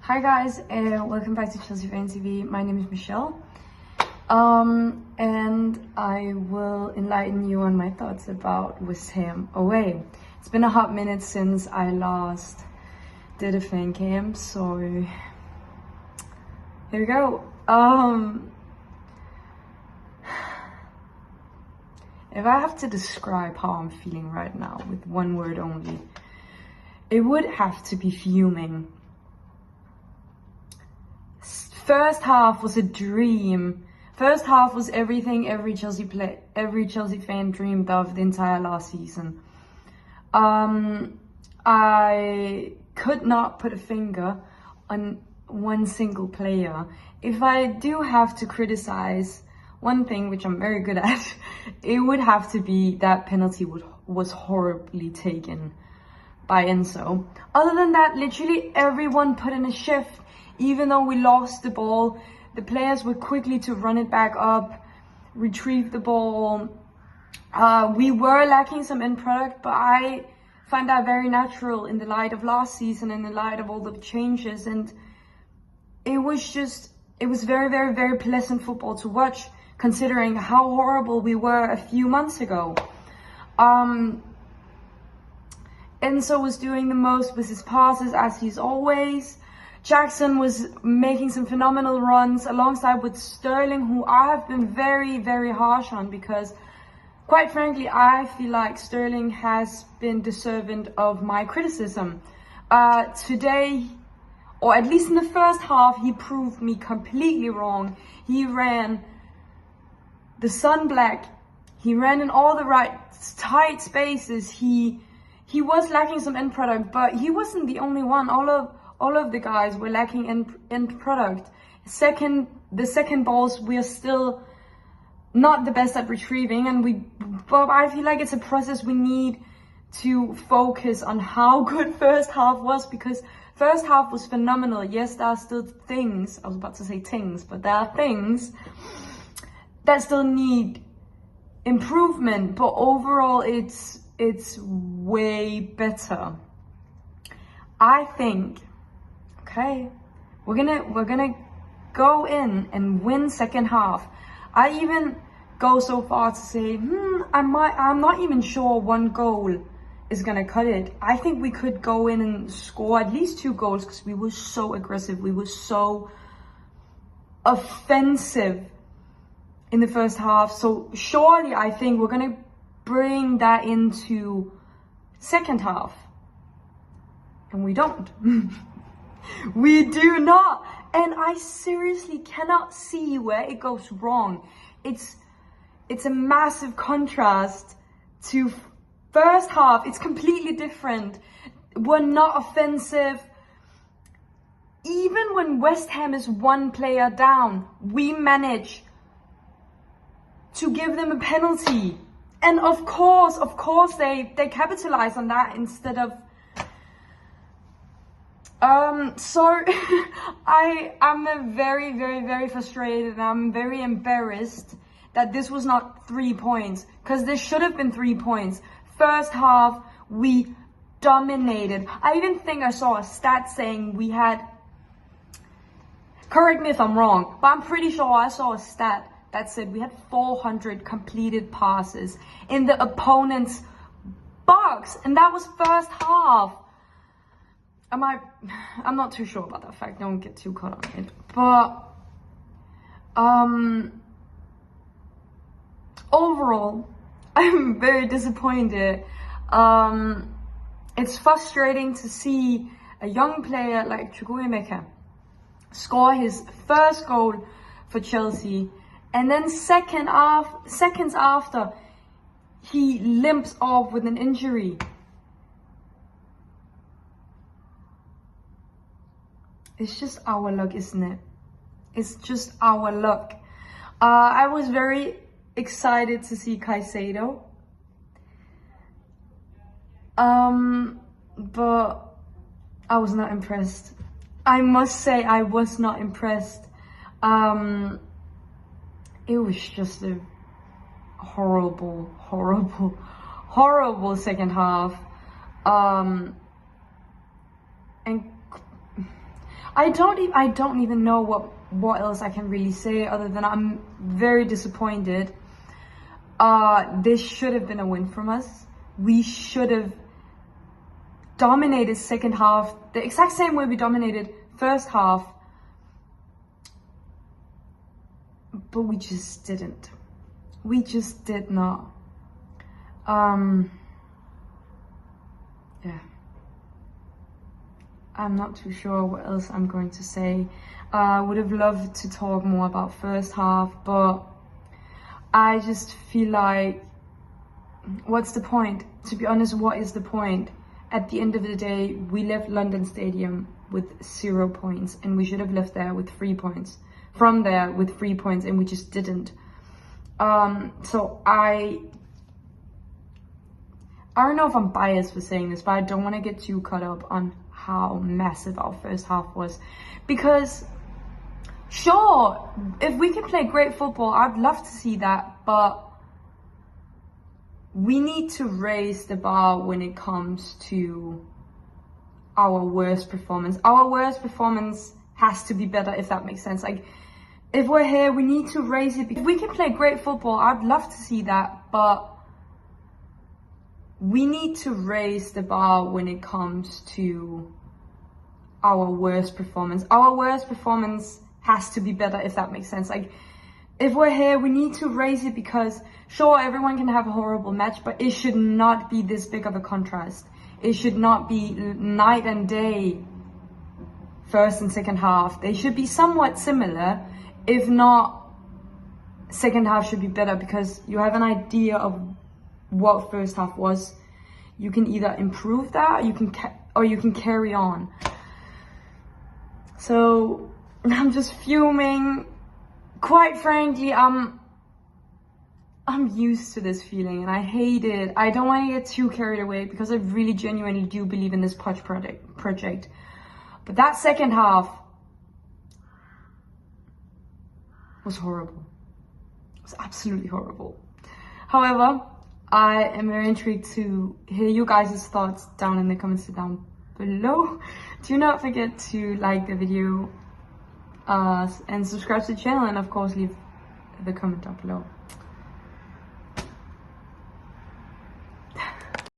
Hi guys, welcome back to cfctvyt. My name is Michel, and I will enlighten you on my thoughts about West Ham away. It's been a hot minute since I last did a fan cam, so here we go. If I have to describe how I'm feeling right now with one word only, it would have to be fuming. First half was a dream. First half was everything every Chelsea fan dreamed of the entire last season. I could not put a finger on one single player. If I do have to criticize one thing, which I'm very good at, it would have to be that penalty was horribly taken by Enzo. Other than that, literally everyone put in a shift. Even though we lost the ball, the players were quickly to run it back up, retrieve the ball. We were lacking some end product, but I find that very natural in the light of last season, in the light of all the changes. And it was very, very, very pleasant football to watch, considering how horrible we were a few months ago. Enzo was doing the most with his passes, as he's always. Jackson was making some phenomenal runs alongside with Sterling, who I have been very, very harsh on because, quite frankly, I feel like Sterling has been deserving of my criticism. Today, or at least in the first half, he proved me completely wrong. He ran the sun black. He ran in all the right tight spaces. He was lacking some end product, but he wasn't the only one. All of the guys were lacking end product. The second balls, we are still not the best at retrieving, but I feel like it's a process we need to focus on how good first half was, because first half was phenomenal. Yes, there are still things, I was about to say things, but there are things that still need improvement, but overall it's way better. I think, okay, we're gonna go in and win second half. I even go so far to say, I'm not even sure one goal is gonna cut it. I think we could go in and score at least 2 goals because we were so aggressive. We were so offensive in the first half. So surely I think we're gonna bring that into second half. And we don't. We do not. And I seriously cannot see where it goes wrong. It's a massive contrast to first half. It's completely different. We're not offensive. Even when West Ham is one player down, we manage to give them a penalty. And of course they capitalize on that instead of so I'm very, very, very frustrated, and I'm very embarrassed that this was not 3 points, because this should have been 3 points. First half, we dominated. I even think I saw a stat saying we had, correct me if I'm wrong, but I'm pretty sure I saw a stat that said we had 400 completed passes in the opponent's box, and that was first half. I'm not too sure about that fact, don't get too caught on it. But overall, I'm very disappointed. It's frustrating to see a young player like Michel score his first goal for Chelsea, and then seconds after, he limps off with an injury. It's just our luck, isn't it? It's just our luck. I was very excited to see Caicedo. But I was not impressed. I must say I was not impressed. It was just a horrible, horrible, horrible second half. And I don't even know what else I can really say other than I'm very disappointed. This should have been a win from us. We should have dominated second half the exact same way we dominated first half, but we just didn't. We just did not. Yeah. I'm not too sure what else I'm going to say. I would have loved to talk more about first half, but I just feel like, what's the point? To be honest, what is the point? At the end of the day, we left London Stadium with 0 points, and we should have left there with 3 points. From there with 3 points, and we just didn't. So I don't know if I'm biased for saying this, but I don't want to get too caught up on how massive our first half was. Because, sure, if we can play great football, I'd love to see that, but we need to raise the bar when it comes to our worst performance. Our worst performance has to be better, if that makes sense. Like, if we're here, we need to raise it. If we can play great football, I'd love to see that, but we need to raise the bar when it comes to our worst performance. Our worst performance has to be better, if that makes sense. Like, if we're here, we need to raise it because, sure, everyone can have a horrible match, but it should not be this big of a contrast. It should not be night and day, first and second half. They should be somewhat similar. If not, second half should be better because you have an idea of what first half was. You can either improve that, or you can carry on. So I'm just fuming. Quite frankly, I'm used to this feeling and I hate it. I don't want to get too carried away because I really genuinely do believe in this Poch project. But that second half was horrible. It was absolutely horrible. However, I am very intrigued to hear you guys' thoughts down in the comments down below. Do not forget to like the video and subscribe to the channel, and of course leave the comment down below.